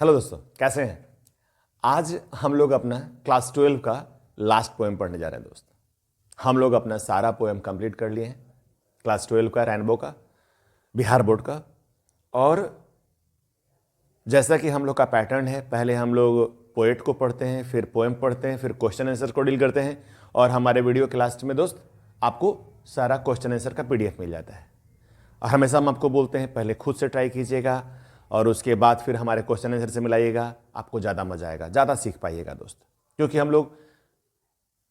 Hello दोस्तों, कैसे हैं? आज हम लोग अपना क्लास 12 का लास्ट पोएम पढ़ने जा रहे हैं दोस्त। हम लोग अपना सारा पोएम कंप्लीट कर लिए हैं, क्लास 12 का, रेनबो का, बिहार बोर्ड का। और जैसा कि हम लोग का पैटर्न है, पहले हम लोग पोएट को पढ़ते हैं, फिर पोएम पढ़ते हैं, फिर क्वेश्चन आंसर को डील करते हैं। और हमारे वीडियो के लास्ट में दोस्त आपको सारा क्वेश्चन आंसर का PDF मिल जाता है। और हमेशा हम आपको बोलते हैं पहले खुद से ट्राई कीजिएगा और उसके बाद फिर हमारे क्वेश्चन आंसर से मिलाइएगा, आपको ज़्यादा मजा आएगा, ज़्यादा सीख पाइएगा दोस्त। क्योंकि हम लोग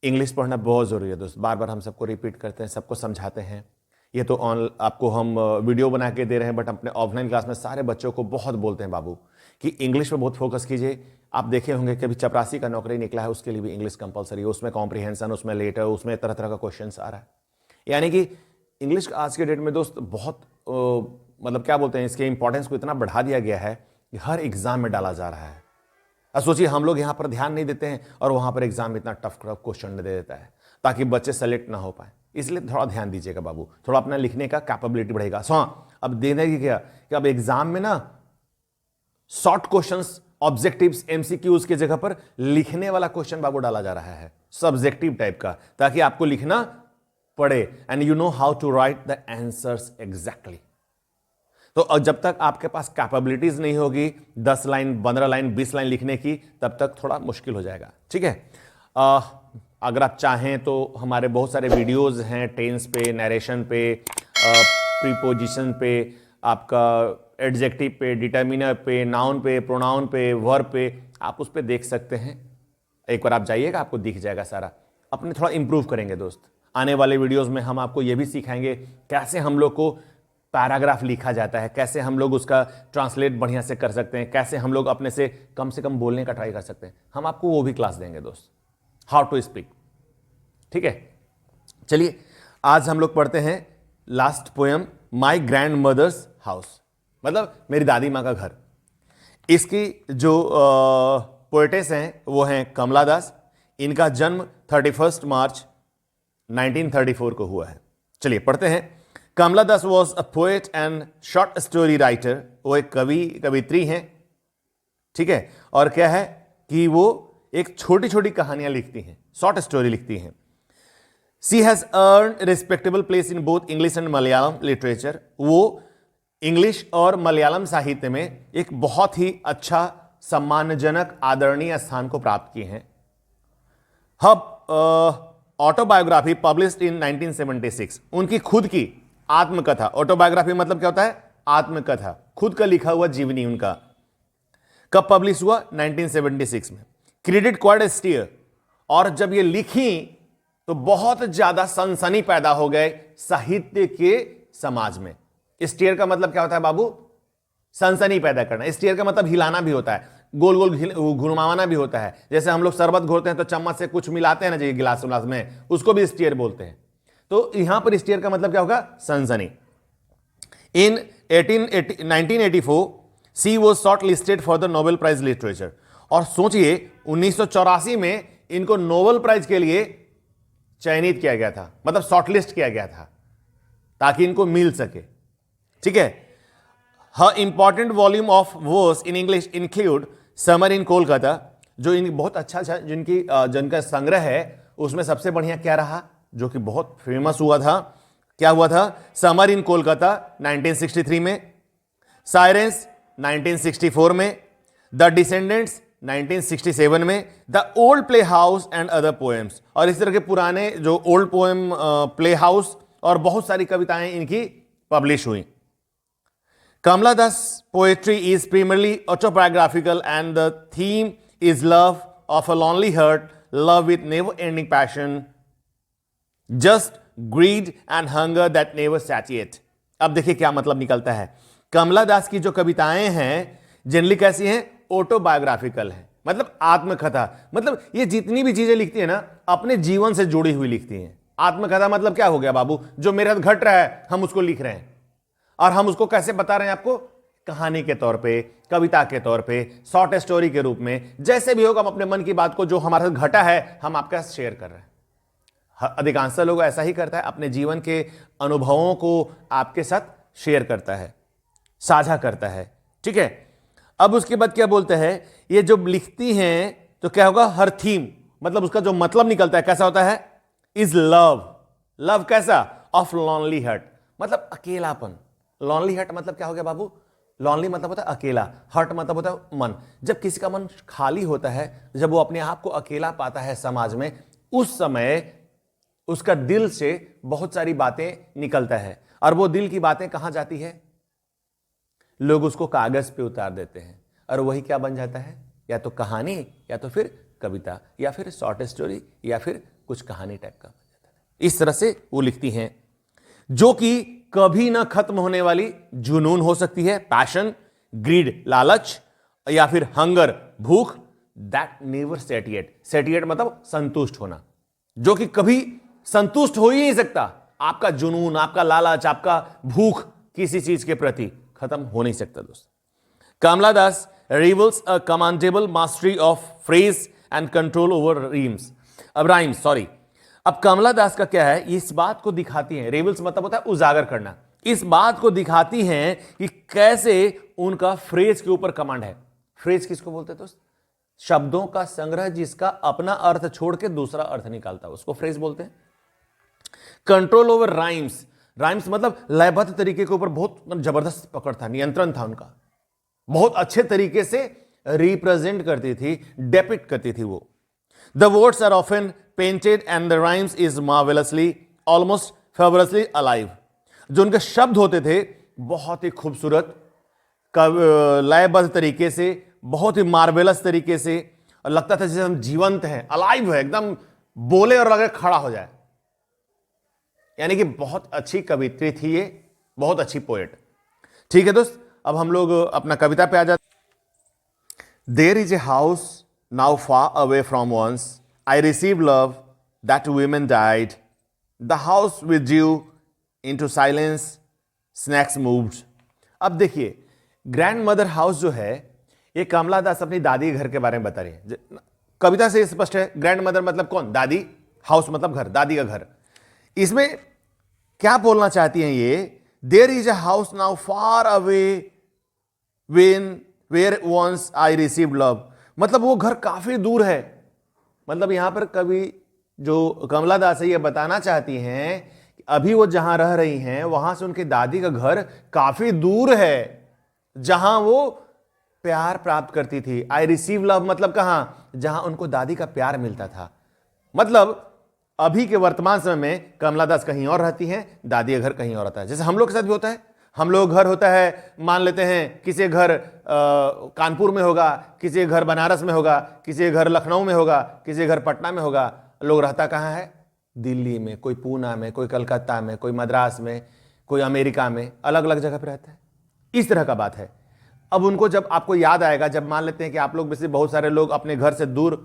इंग्लिश पढ़ना बहुत ज़रूरी है दोस्त। बार बार हम सबको रिपीट करते हैं, सबको समझाते हैं। ये तो आपको हम वीडियो बना के दे रहे हैं, बट अपने ऑफलाइन क्लास में सारे बच्चों को बहुत बोलते हैं बाबू कि इंग्लिश पे बहुत फोकस कीजिए। आप देखे होंगे कभी चपरासी का नौकरी निकला है, उसके लिए भी इंग्लिश कंपलसरी है। उसमें कॉम्प्रिहेंशन, उसमें लेटर, उसमें तरह तरह का क्वेश्चन आ रहा है। यानी कि इंग्लिश आज के डेट में दोस्त बहुत मतलब क्या बोलते हैं, इसके इंपॉर्टेंस को इतना बढ़ा दिया गया है कि हर एग्जाम में डाला जा रहा है। अब सोचिए, हम लोग यहाँ पर ध्यान नहीं देते हैं और वहाँ पर एग्जाम में इतना टफ क्वेश्चन दे देता है ताकि बच्चे सेलेक्ट ना हो पाए। इसलिए थोड़ा ध्यान दीजिएगा बाबू, थोड़ा अपना लिखने का कैपेबिलिटी बढ़ेगा। हाँ, अब देने की क्या कि अब एग्जाम में ना शॉर्ट क्वेश्चंस, ऑब्जेक्टिव्स, MCQs की जगह पर लिखने वाला क्वेश्चन बाबू डाला जा रहा है, सब्जेक्टिव टाइप का, ताकि आपको लिखना पड़े and you know how to write the answers exactly. तो जब तक आपके पास कैपेबिलिटीज नहीं होगी 10 लाइन, 15 लाइन, 20 लाइन लिखने की, तब तक थोड़ा मुश्किल हो जाएगा। ठीक है, अगर आप चाहें तो हमारे बहुत सारे वीडियोस हैं, टेंस पे, नरेशन पे, प्रीपोजिशन पे, आपका एडजेक्टिव पे, डिटर्मिनर पे, नाउन पे, प्रोनाउन पे, वर्ब पे, आप उस पर देख सकते हैं। एक बार आप जाइएगा, आपको दिख जाएगा सारा। अपने थोड़ा इंप्रूव करेंगे दोस्त। आने वाले वीडियोस में हम आपको यह भी सिखाएंगे कैसे हम लोग को पैराग्राफ लिखा जाता है, कैसे हम लोग उसका ट्रांसलेट बढ़िया से कर सकते हैं, कैसे हम लोग अपने से कम बोलने का ट्राई कर सकते हैं। हम आपको वो भी क्लास देंगे दोस्त, हाउ टू स्पीक। ठीक है, चलिए आज हम लोग पढ़ते हैं last poem, my grandmother's house, मतलब मेरी दादी माँ का घर। इसकी जो पोएटेस हैं वो हैं कमला दास। इनका जन्म 31 मार्च 1934 को हुआ है। चलिए पढ़ते हैं। Kamala Das was a poet and short story writer. वो एक कवि, कवित्री हैं। ठीक है, और क्या है कि वो एक छोटी छोटी कहानियां लिखती हैं, शॉर्ट स्टोरी लिखती हैं। She has earn respectable place in both English and Malayalam literature. वो इंग्लिश और मलयालम साहित्य में एक बहुत ही अच्छा, सम्मानजनक, आदरणीय स्थान को प्राप्त किए हैं। हब ऑटोबायोग्राफी पब्लिश्ड इन 1976, उनकी खुद की आत्मकथा। ऑटोबायोग्राफी मतलब क्या होता है? आत्मकथा, खुद का लिखा हुआ जीवनी उनका। कब पब्लिश हुआ? 1976 में। क्रेडिट क्वाइट स्टीयर, और जब ये लिखी तो बहुत ज्यादा सनसनी पैदा हो गए साहित्य के समाज में। स्टीयर का मतलब क्या होता है बाबू? सनसनी पैदा करना। स्टीयर का मतलब हिलाना भी होता है, गोल गोल घुमाना भी होता है। जैसे हम लोग शरबत घोरते हैं तो चम्मच से कुछ मिलाते हैं ना जी गिलास विलास में, उसको भी स्टीयर बोलते हैं। तो यहां पर स्टीयर का मतलब क्या होगा? सनसनी। In 1984 she was shortlisted for the Nobel prize literature. और सोचिए 1984 में इनको नोबेल प्राइज के लिए चयनित किया गया था, मतलब शॉर्टलिस्ट किया गया था ताकि इनको मिल सके। ठीक है, her important volume of verse in English include summer in Kolkata. जो इन बहुत अच्छा जिनका संग्रह है, उसमें सबसे बढ़िया क्या रहा, जो कि बहुत फेमस हुआ था, क्या हुआ था? समर इन कोलकाता 1963 में, साइरेंस 1964 में, द डिसेंडेंट्स 1967 में, the old play house and other poems. और इस तरह के पुराने जो ओल्ड पोएम, प्ले हाउस और बहुत सारी कविताएं इनकी पब्लिश हुई। Kamala Das' poetry is primarily autobiographical and the theme is love of a lonely heart, love with never-ending passion, just greed and hunger that never satiate। अब देखिए क्या मतलब निकलता है। कमला दास की जो कविताएं हैं जनरली कैसी हैं? ऑटोबायोग्राफिकल हैं, मतलब आत्मकथा। मतलब ये जितनी भी चीजें लिखती है ना, अपने जीवन से जुड़ी हुई लिखती हैं। आत्मकथा मतलब क्या हो गया बाबू? जो मेरे साथ घट रहा है हम उसको लिख रहे हैं, और हम उसको कैसे बता रहे हैं आपको? कहानी के तौर पे, कविता के तौर पे, शॉर्ट स्टोरी के रूप में, जैसे भी होगा हम अपने मन की बात को जो हमारे साथ घटा है हम आपके साथ शेयर कर रहे हैं। अधिकांश लोग ऐसा ही करता है, अपने जीवन के अनुभवों को आपके साथ शेयर करता है, साझा करता है। ठीक है, अब उसके बाद क्या बोलते हैं, ये जो लिखती हैं तो क्या होगा, हर थीम, मतलब उसका जो मतलब निकलता है कैसा होता है, इज लव। लव कैसा, ऑफ लॉनली हर्ट, मतलब अकेलापन। लॉनली हर्ट मतलब क्या हो गया बाबू, लॉनली मतलब होता है अकेला, हर्ट मतलब होता है मन। जब किसी का मन खाली होता है, जब वो अपने आप को अकेला पाता है समाज में, उस समय उसका दिल से बहुत सारी बातें निकलता है। और वो दिल की बातें कहां जाती है, लोग उसको कागज पे उतार देते हैं, और वही क्या बन जाता है, या तो कहानी, या तो फिर कविता, या फिर शॉर्ट स्टोरी, या फिर कुछ कहानी टाइप का बन जाता है। इस तरह से वो लिखती हैं, जो कि कभी ना खत्म होने वाली जुनून हो सकती है, पैशन, ग्रीड, लालच, या फिर हंगर, भूख, दैट नेवर सेटिएट। सेटिएट मतलब संतुष्ट होना, जो कि कभी संतुष्ट हो ही नहीं सकता। आपका जुनून, आपका लालच, आपका भूख किसी चीज के प्रति खत्म हो नहीं सकता दोस्त। Kamala Das reveals a commendable mastery of phrase and control over rhymes, sorry. अब कमला दास का क्या है, इस बात को दिखाती है, रिवील्स मतलब होता है उजागर करना, इस बात को दिखाती हैं कि कैसे उनका फ्रेज के ऊपर कमांड है। फ्रेज किसको बोलते हैं दोस्त, शब्दों का संग्रह जिसका अपना अर्थ छोड़ के दूसरा अर्थ निकालता है, उसको फ्रेज बोलते हैं। कंट्रोल ओवर राइम्स, राइम्स मतलब लयबद्ध तरीके के ऊपर बहुत जबरदस्त पकड़ था, नियंत्रण था उनका, बहुत अच्छे तरीके से रिप्रेजेंट करती थी, डेपिक्ट करती थी वो। The words are often painted and the rhymes is marvellously, almost feverishly alive. जो उनके शब्द होते थे बहुत ही खूबसूरत, लयबद्ध तरीके से, बहुत ही मार्वेलस तरीके से, और लगता था जैसे हम जीवंत हैं, अलाइव है, एकदम बोले और लगे खड़ा हो जाए। यानी कि बहुत अच्छी कवित्री थी ये, बहुत अच्छी पोएट। ठीक है दोस्त, अब हम लोग अपना कविता पे आ जाते। There is a house now far away from once, I receive love that women died, the house with you into silence snakes moved. अब देखिए, ग्रैंड मदर हाउस जो है, ये कमला दास अपनी दादी के घर के बारे में बता रही है। कविता से स्पष्ट है, ग्रैंड मदर मतलब कौन, दादी, हाउस मतलब घर, दादी का घर। इसमें क्या बोलना चाहती हैं ये, there is a house now far away where once I receive love, मतलब वो घर काफी दूर है। मतलब यहां पर कवि जो कमला दास है ये बताना चाहती हैं कि अभी वो जहां रह रही हैं वहां से उनकी दादी का घर काफी दूर है, जहां वो प्यार प्राप्त करती थी। आई रिसीव लव मतलब कहां, जहां उनको दादी का प्यार मिलता था। मतलब अभी के वर्तमान समय में कमला दास कहीं और रहती हैं, दादी का घर कहीं और रहता है। जैसे हम लोग के साथ भी होता है, हम लोग घर होता है, मान लेते हैं किसी घर कानपुर में होगा, किसी घर बनारस में होगा, किसी घर लखनऊ में होगा, किसी घर पटना में होगा। लोग रहता कहाँ है, दिल्ली में, कोई पूना में, कोई कलकत्ता में, कोई मद्रास में, कोई अमेरिका में, अलग अलग जगह पर रहता है। इस तरह का बात है। अब उनको जब आपको याद आएगा, जब मान लेते हैं कि आप लोग में से बहुत सारे लोग अपने घर से दूर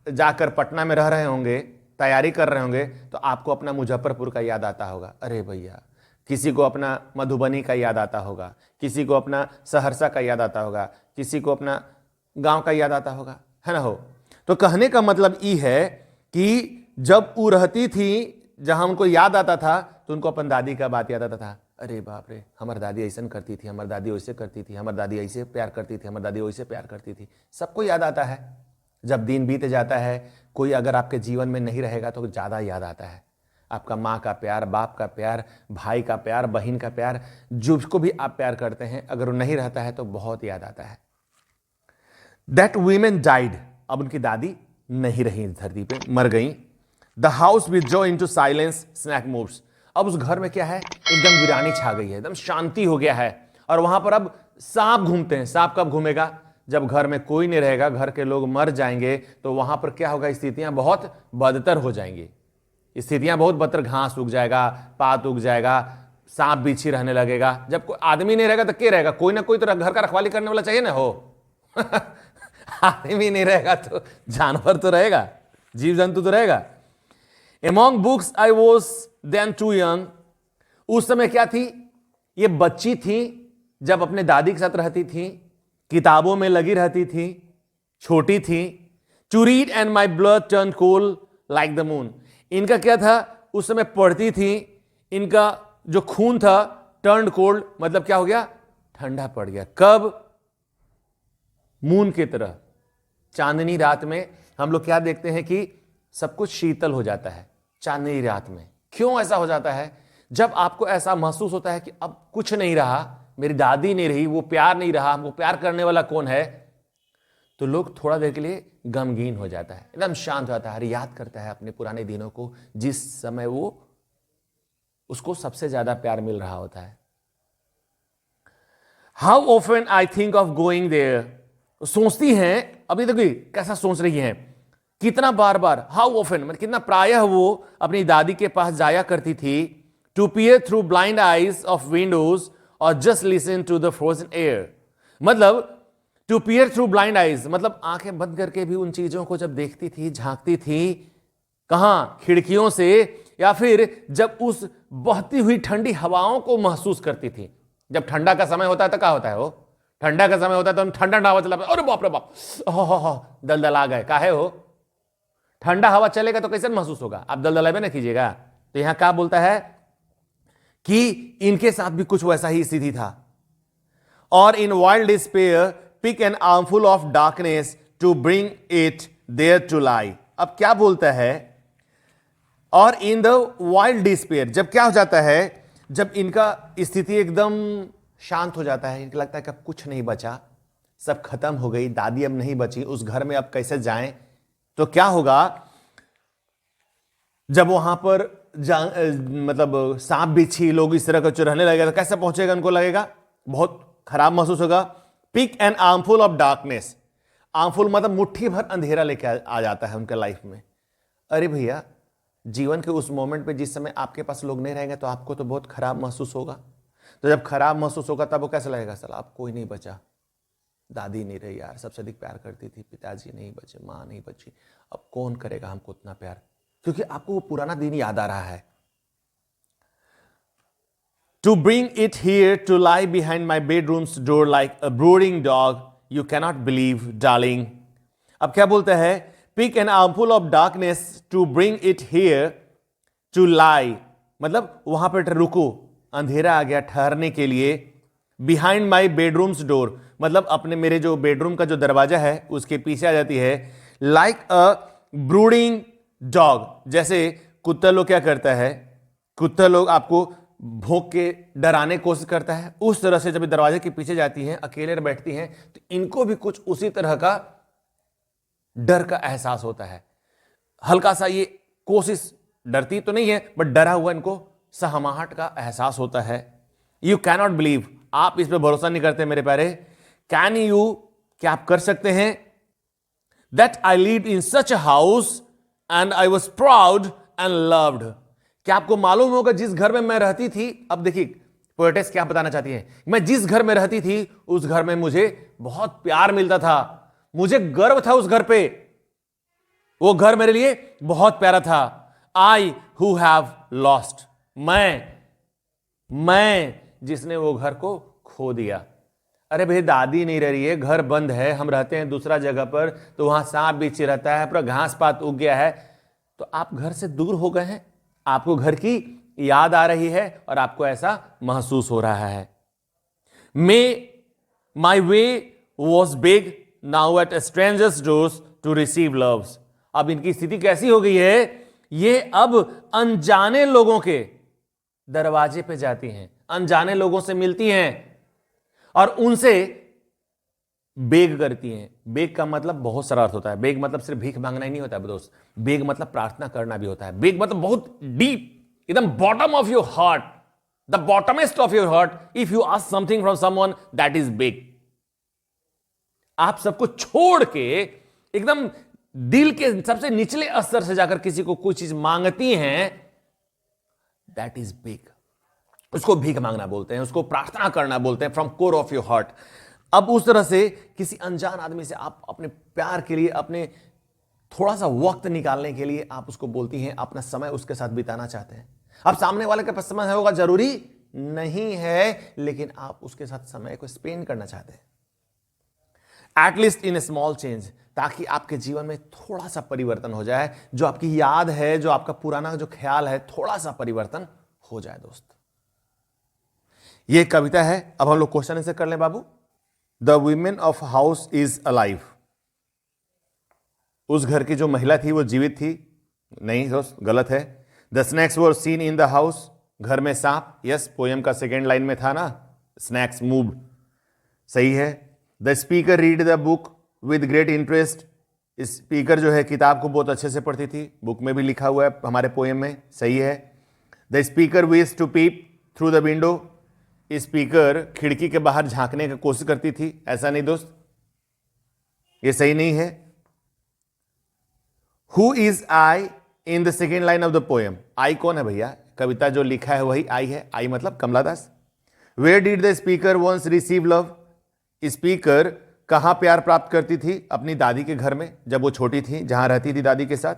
जाकर पटना में रह रहे होंगे, तैयारी कर रहे होंगे, तो आपको अपना मुजफ्फरपुर का याद आता होगा, अरे भैया। किसी को अपना मधुबनी का याद आता होगा, किसी को अपना सहरसा का याद आता होगा, किसी को अपना गांव का याद आता होगा, है ना हो। तो कहने का मतलब ये है कि जब वो रहती थी जहां उनको याद आता था, तो उनको अपन दादी का बात याद आता था, अरे बाप रे, हमारी दादी ऐसा करती थी, हमारी दादी वैसे करती थी, हमारी दादी ऐसे प्यार करती थी, हमारी दादी वैसे प्यार करती थी। सबको याद आता है। जब दिन बीत जाता है, कोई अगर आपके जीवन में नहीं रहेगा तो ज़्यादा याद आता है। आपका माँ का प्यार, बाप का प्यार, भाई का प्यार, बहन का प्यार, जिसको भी आप प्यार करते हैं, अगर वो नहीं रहता है तो बहुत याद आता है। दैट वीमेन डाइड, अब उनकी दादी नहीं रही इस धरती पे, मर गई। द हाउस विद जो इनटू साइलेंस स्नैक मूव्स, अब उस घर में क्या है, एकदम वीरानी छा गई है, एकदम शांति हो गया है। और वहां पर अब सांप घूमते हैं। सांप कब घूमेगा, जब घर में कोई नहीं रहेगा, घर के लोग मर जाएंगे, तो वहां पर क्या होगा, स्थितियां बहुत बदतर हो जाएंगी। स्थितियां बहुत बदतर, घास उग जाएगा, पात उग जाएगा, सांप बिच्छी रहने लगेगा। जब कोई आदमी नहीं रहेगा तो क्या रहेगा, कोई ना कोई तो घर का रखवाली करने वाला चाहिए ना हो। आदमी नहीं रहेगा तो जानवर तो रहेगा, जीव जंतु तो रहेगा। Among books I was then too young, उस समय क्या थी, ये बच्ची थी जब अपने दादी के साथ रहती थी, किताबों में लगी रहती थी, छोटी थी। To read and my blood turned cold like the moon, इनका क्या था, उस समय पढ़ती थी, इनका जो खून था turned cold मतलब क्या हो गया, ठंडा पड़ गया। कब, मून की तरह चांदनी रात में हम लोग क्या देखते हैं कि सब कुछ शीतल हो जाता है चांदनी रात में। क्यों ऐसा हो जाता है? जब आपको ऐसा महसूस होता है कि अब कुछ नहीं रहा, मेरी दादी नहीं रही, वो प्यार नहीं रहा, हमको प्यार करने वाला कौन है, तो लोग थोड़ा देर के लिए गमगीन हो जाता है, एकदम शांत हो जाता है, याद करता है अपने पुराने दिनों को, जिस समय वो उसको सबसे ज्यादा प्यार मिल रहा होता है। How often I think of going there, सोचती हैं, अभी देखिए कैसा सोच रही हैं, कितना बार बार, हाउ ऑफन मतलब कितना प्रायः वो अपनी दादी के पास जाया करती थी, to peer through blind eyes of windows और just listen to the frozen air. मतलब to peer through blind eyes मतलब आंखें बंद करके भी उन चीजों को जब देखती थी, झांकती थी, कहां, खिड़कियों से, या फिर जब उस बहती हुई ठंडी हवाओं को महसूस करती थी। जब ठंडा का समय होता है तो क्या होता है, वो ठंडा का समय होता है तो हम ठंडा हवा चला, अरे बाप रे बाप, हो दलदल आ गए, काहे हो, ठंडा हवा चलेगा तो कैसे महसूस होगा, आप दलदल ना कीजिएगा। तो यहां क्या बोलता है कि इनके साथ भी कुछ वैसा ही स्थिति था। और in wild despair pick an armful of darkness to bring it there to lie. अब क्या बोलता है, और इन द वाइल्ड डिस्पेयर, जब क्या हो जाता है, जब इनका स्थिति एकदम शांत हो जाता है, इनको लगता है कि अब कुछ नहीं बचा, सब खत्म हो गई, दादी अब नहीं बची, उस घर में अब कैसे जाएं, तो क्या होगा, जब वहां पर मतलब सांप बिच्छी लोग इस तरह का रहने लगेगा तो कैसे पहुंचेगा, उनको लगेगा बहुत खराब महसूस होगा। Pick an armful of darkness, armful मतलब मुट्ठी भर अंधेरा लेके आ जाता है उनके लाइफ में। अरे भैया, जीवन के उस मोमेंट पे जिस समय आपके पास लोग नहीं रहेंगे तो आपको तो बहुत खराब महसूस होगा। तो जब खराब महसूस होगा तब वो कैसा लगेगा, साला अब कोई नहीं बचा, दादी नहीं रही यार, सबसे अधिक प्यार करती थी, पिताजी नहीं बचे, माँ नहीं बची, अब कौन करेगा हमको उतना प्यार, क्योंकि आपको वो पुराना दिन याद आ रहा है। To bring it here to lie behind my bedroom's door like a brooding dog you cannot believe darling. अब क्या बोलता है, pick an armful of darkness to bring it here to lie, मतलब वहां पर रुको, अंधेरा आ गया ठहरने के लिए, बिहाइंड माई बेडरूम्स डोर मतलब अपने मेरे जो बेडरूम का जो दरवाजा है उसके पीछे आ जाती है, लाइक अ ब्रूडिंग डॉग, जैसे कुत्ता लोग क्या करता है, कुत्ता लोग आपको भौंक के डराने की कोशिश करता है, उस तरह से जब दरवाजे के पीछे जाती हैं, अकेले बैठती हैं, तो इनको भी कुछ उसी तरह का डर का एहसास होता है, हल्का सा ये कोशिश, डरती तो नहीं है बट डरा हुआ इनको सहमाहट का एहसास होता है। यू कैनॉट बिलीव, आप इस पर भरोसा नहीं करते मेरे प्यारे, कैन यू, क्या आप कर सकते हैं, that I live in such a house and I was proud and loved. क्या आपको मालूम होगा जिस घर में मैं रहती थी, अब देखिए पोएटेस क्या बताना चाहती है, मैं जिस घर में रहती थी उस घर में मुझे बहुत प्यार मिलता था, मुझे गर्व था उस घर पे, वो घर मेरे लिए बहुत प्यारा था। आई हु हैव लॉस्ट, मैं जिसने वो घर को खो दिया। अरे भाई, दादी नहीं रह रही है, घर बंद है, हम रहते हैं दूसरा जगह पर, तो वहां सांप बिच्छी रहता है, पूरा घास पात उग गया है, तो आप घर से दूर हो गए हैं, आपको घर की याद आ रही है और आपको ऐसा महसूस हो रहा है। May my way was beg now at strangers doors to receive loves. अब इनकी स्थिति कैसी हो गई है, ये अब अनजाने लोगों के दरवाजे पे जाती हैं, अनजाने लोगों से मिलती हैं और उनसे बेग करती हैं। बेग का मतलब बहुत सारा अर्थ होता है, बेग मतलब सिर्फ भीख मांगना ही नहीं होता है दोस्त, बेग मतलब प्रार्थना करना भी होता है। बेग मतलब बहुत डीप, एकदम bottom of your heart, the bottommost of your heart, if you ask something from someone, that is beg. आप सबको छोड़ के एकदम दिल के सबसे निचले स्तर से जाकर किसी को कोई चीज मांगती हैं, दैट इज बेग। उसको भीख मांगना बोलते हैं, उसको प्रार्थना करना बोलते हैं, from core of your heart. अब उस तरह से किसी अनजान आदमी से आप अपने प्यार के लिए, अपने थोड़ा सा वक्त निकालने के लिए आप उसको बोलती हैं, अपना समय उसके साथ बिताना चाहते हैं। अब सामने वाले के पास समय होगा जरूरी नहीं है, लेकिन आप उसके साथ समय को स्पेंड करना चाहते हैं, at least in A small change, ताकि आपके जीवन में थोड़ा सा परिवर्तन हो जाए, जो आपकी याद है, जो आपका पुराना जो ख्याल है, थोड़ा सा परिवर्तन हो जाए दोस्त। ये कविता है। अब हम लोग क्वेश्चन आंसर कर लें बाबू। The women of house is alive. उस घर की जो महिला थी वो जीवित थी। नहीं दोस्त, गलत है। The snacks were seen in the house, घर में सांप। यस, पोयम का सेकेंड लाइन में था ना, स्नैक्स मूव्ड, सही है। The speaker read the book with great interest, speaker जो है किताब को बहुत अच्छे से पढ़ती थी, बुक में भी लिखा हुआ है हमारे पोएम में, सही है। The speaker wish to peep through the window, speaker खिड़की के बाहर झांकने की कोशिश करती थी, ऐसा नहीं दोस्त, ये सही नहीं है। Who is I in the second line of the poem, I कौन है भैया, कविता जो लिखा है वही आई है, आई मतलब Kamala Das. Where did the speaker once receive love, speaker कहां प्यार प्राप्त करती थी, अपनी दादी के घर में जब वो छोटी थी, जहां रहती थी दादी के साथ।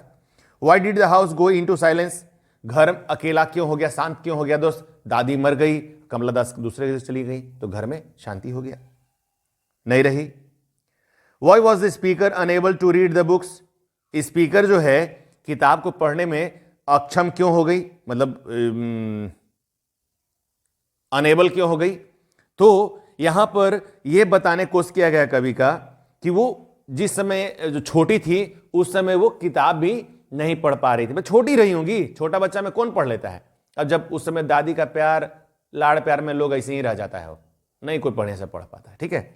Why did the house go into silence, घर अकेला क्यों हो गया, शांत क्यों हो गया दोस्त, दादी मर गई, कमला दास दूसरे घर चली गई तो घर में शांति हो गया, नहीं रही। Why was the speaker unable to read the books, speaker जो है किताब को पढ़ने में अक्षम क्यों हो गई, मतलब अनेबल क्यों हो गई। तो यहां पर यह बताने कोशिश किया गया कवि का कि वो जिस समय जो छोटी थी उस समय वो किताब भी नहीं पढ़ पा रही थी। मैं छोटी रही होंगी, छोटा बच्चा में कौन पढ़ लेता है, अब जब उस समय दादी का प्यार लाड़ प्यार में लोग ऐसे ही रह जाता है, वो नहीं कोई पढ़ने से पढ़ पाता है, ठीक है।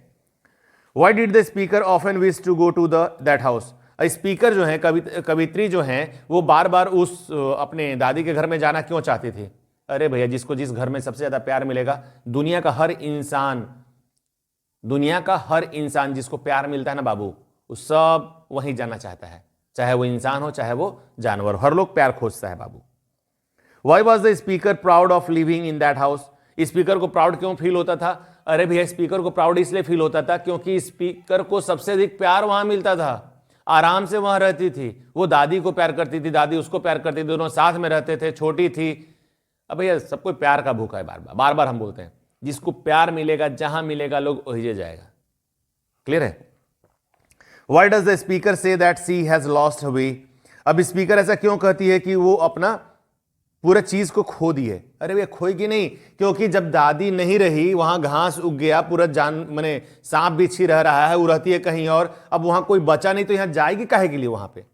Why did the speaker often wish to go to that house, speaker जो है कवित्री जो है वो बार बार उस अपने दादी के घर में जाना क्यों चाहती थी। अरे भैया, जिसको जिस घर में सबसे ज्यादा प्यार मिलेगा, दुनिया का हर इंसान जिसको प्यार मिलता है ना बाबू, वो सब वहीं जाना चाहता है, चाहे वो इंसान हो चाहे वो जानवर, हर लोग प्यार खोजता है बाबू। Why was the speaker proud of living in that house, speaker को प्राउड क्यों फील होता था। अरे भैया, स्पीकर को प्राउड इसलिए फील होता था क्योंकि स्पीकर को सबसे अधिक प्यार वहां मिलता था, आराम से वहां रहती थी, वो दादी को प्यार करती थी, दादी उसको प्यार करती थी, दोनों साथ में रहते थे, छोटी थी। अब भैया सबको प्यार का भूखा है, बार बार हम बोलते हैं, जिसको प्यार मिलेगा जहां मिलेगा लोग वही जाएगा, क्लियर है। Why does the speaker say that she has lost her way, अब स्पीकर ऐसा क्यों कहती है कि वो अपना पूरा चीज को खो दिए। अरे भैया खोएगी नहीं, क्योंकि जब दादी नहीं रही वहां घास उग गया, पूरा माने सांप बिच्छी रह रहा है, वो रहती है कहीं और, अब वहां कोई बचा नहीं तो यहां जाएगी काहे के लिए वहां पे।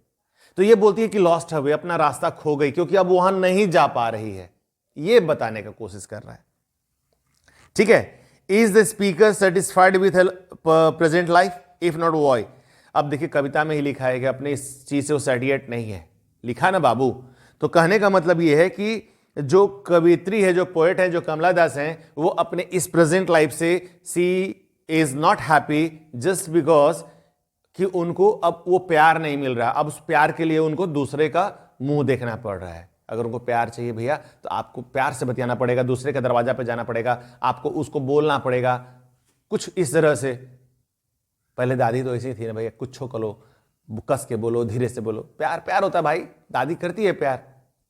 तो ये बोलती है कि लॉस्ट हवे, अपना रास्ता खो गई, क्योंकि अब वहां नहीं जा पा रही है, ये बताने का कोशिश कर रहा है, ठीक है। Is the speaker satisfied with present life if not why, अब देखिए कविता में ही लिखा है कि अपने इस चीज से वो सेटिस्फाइड नहीं है, लिखा ना बाबू। तो कहने का मतलब यह है कि जो कवित्री है, जो पोएट है, जो कमला दास हैं, वो अपने इस प्रेजेंट लाइफ से she is not happy just because कि उनको अब वो प्यार नहीं मिल रहा, अब उस प्यार के लिए उनको दूसरे का मुंह देखना पड़ रहा है। अगर उनको प्यार चाहिए भैया तो आपको प्यार से बतियाना पड़ेगा, दूसरे के दरवाजा पे जाना पड़ेगा, आपको उसको बोलना पड़ेगा, कुछ इस तरह से। पहले दादी तो ऐसी थी ना भैया, कुछ करो, कस के बोलो, धीरे से बोलो, प्यार प्यार होता है भाई, दादी करती है प्यार,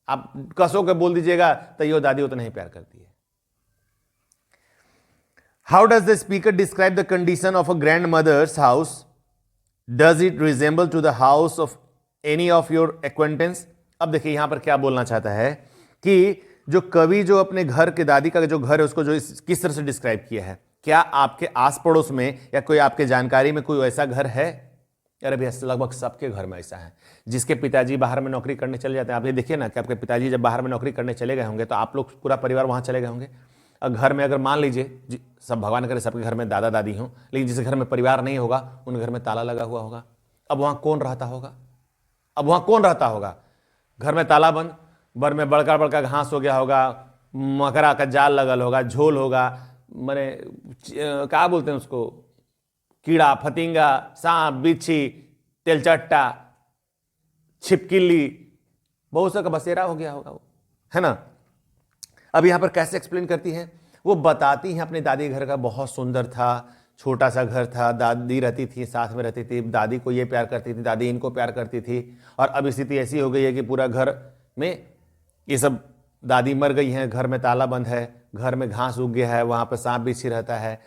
आप कसो के बोल दीजिएगा तो ये दादी उतना नहीं प्यार करती है। How does the speaker describe the condition of a grandmother's house, does it resemble to the house of any of your acquaintance. अब देखिए यहां पर क्या बोलना चाहता है कि जो कवि जो अपने घर के दादी का जो घर है उसको जो किस तरह से डिस्क्राइब किया है, क्या आपके आस पड़ोस में या कोई आपके जानकारी में कोई ऐसा घर है। अरे भैया लगभग सबके घर में ऐसा है, जिसके पिताजी बाहर में नौकरी करने चले जाते हैं। आप ये देखिए ना कि आपके पिताजी जब बाहर में नौकरी करने चले गए होंगे तो आप लोग पूरा परिवार वहां चले गए होंगे। और घर में अगर मान लीजिए सब भगवान करे सबके घर में दादा दादी हों, लेकिन जिस घर में परिवार नहीं होगा उन घर में ताला लगा हुआ होगा। अब वहां कौन रहता होगा, घर में ताला बंद, बर में बड़का बड़का घास हो गया होगा, मकरा का जाल लगल होगा, झोल होगा, मैंने क्या बोलते हैं उसको, कीड़ा फतिंगा, सांप बिच्छी, तेलचट्टा, छिपकिली, बहुत सा का बसेरा हो गया होगा वो, है ना। अब यहां पर कैसे एक्सप्लेन करती हैं, वो बताती हैं अपनी दादी घर का बहुत सुंदर था, छोटा सा घर था, दादी रहती थी, साथ में रहती थी, दादी को ये प्यार करती थी, दादी इनको प्यार करती थी। और अब स्थिति ऐसी हो गई है कि पूरा घर में ये सब, दादी मर गई हैं, घर में ताला बंद है, घर में घास उग गया है, वहां पर सांप बिच्छी रहता है।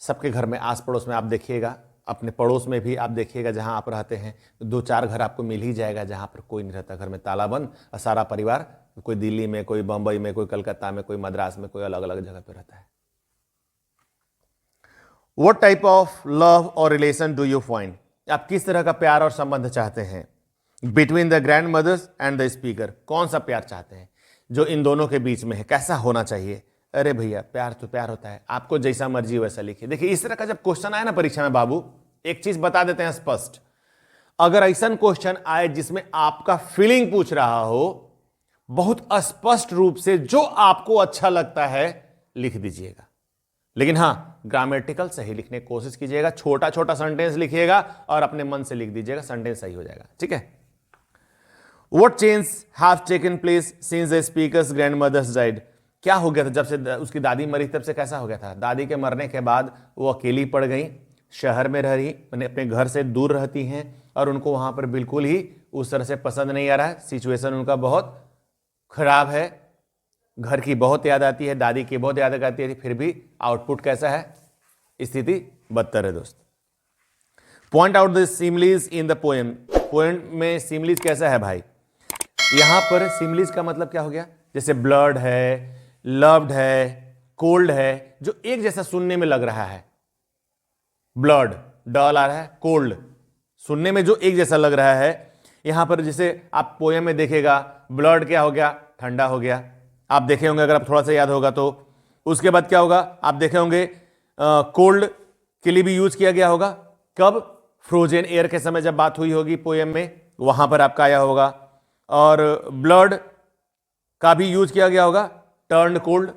सबके घर में आस पड़ोस में आप देखिएगा, अपने पड़ोस में भी आप देखिएगा, जहां आप रहते हैं 2-4 घर आपको मिल ही जाएगा जहां पर कोई नहीं रहता, घर में ताला बंद, और सारा परिवार कोई दिल्ली में, कोई बंबई में, कोई कलकत्ता में, कोई मद्रास में, कोई अलग अलग जगह पे रहता है। व्हाट टाइप ऑफ लव और रिलेशन डू यू फाइंड, आप किस तरह का प्यार और संबंध चाहते हैं between the grand mothers and the speaker, कौन सा प्यार चाहते हैं जो इन दोनों के बीच में है, कैसा होना चाहिए। अरे भैया प्यार तो प्यार होता है, आपको जैसा मर्जी वैसा लिखिए। देखिए इस तरह का जब क्वेश्चन आए ना परीक्षा में बाबू, एक चीज बता देते हैं स्पष्ट, अगर ऐसा क्वेश्चन आए जिसमें आपका फीलिंग पूछ रहा हो, बहुत स्पष्ट रूप से जो आपको अच्छा लगता है लिख दीजिएगा, लेकिन हां ग्रामेटिकल सही लिखने की कोशिश कीजिएगा, छोटा छोटा सेंटेंस लिखिएगा और अपने मन से लिख दीजिएगा, सेंटेंस सही हो जाएगा। ठीक है। What changes have taken place since the speaker's grandmother's died? क्या हो गया था जब से उसकी दादी मरी, तब से कैसा हो गया था। दादी के मरने के बाद वो अकेली पड़ गई, शहर में रह रही, अपने घर से दूर रहती हैं और उनको वहां पर बिल्कुल ही उस तरह से पसंद नहीं आ रहा है, सिचुएशन उनका बहुत खराब है, घर की बहुत याद आती है, दादी की बहुत याद आती है, फिर भी आउटपुट कैसा है, स्थिति बदतर है दोस्त। Point out the similes in the poem, poem में सिमिलीज कैसा है भाई। यहां पर सिमिलीज का मतलब क्या हो गया, जैसे ब्लड है, लव्ड है, कोल्ड है, जो एक जैसा सुनने में लग रहा है। ब्लड डल आ रहा है, कोल्ड सुनने में जो एक जैसा लग रहा है, यहां पर जैसे आप पोएम में देखेगा ब्लड क्या हो गया, ठंडा हो गया। आप देखे होंगे, अगर आप थोड़ा सा याद होगा तो उसके बाद क्या होगा, आप देखे होंगे कोल्ड के लिए भी यूज किया गया होगा, कब, फ्रोजन एयर के समय जब बात हुई होगी पोएम में, वहां पर आपका आया होगा। और ब्लड का भी यूज किया गया होगा, टर्न कोल्ड,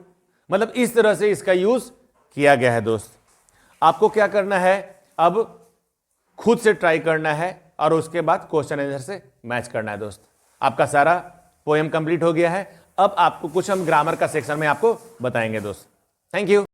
मतलब इस तरह से इसका यूज किया गया है दोस्त। आपको क्या करना है, अब खुद से ट्राई करना है और उसके बाद क्वेश्चन आंसर से मैच करना है दोस्त। आपका सारा पोएम कंप्लीट हो गया है, अब आपको कुछ हम ग्रामर का सेक्शन में आपको बताएंगे दोस्त। Thank you.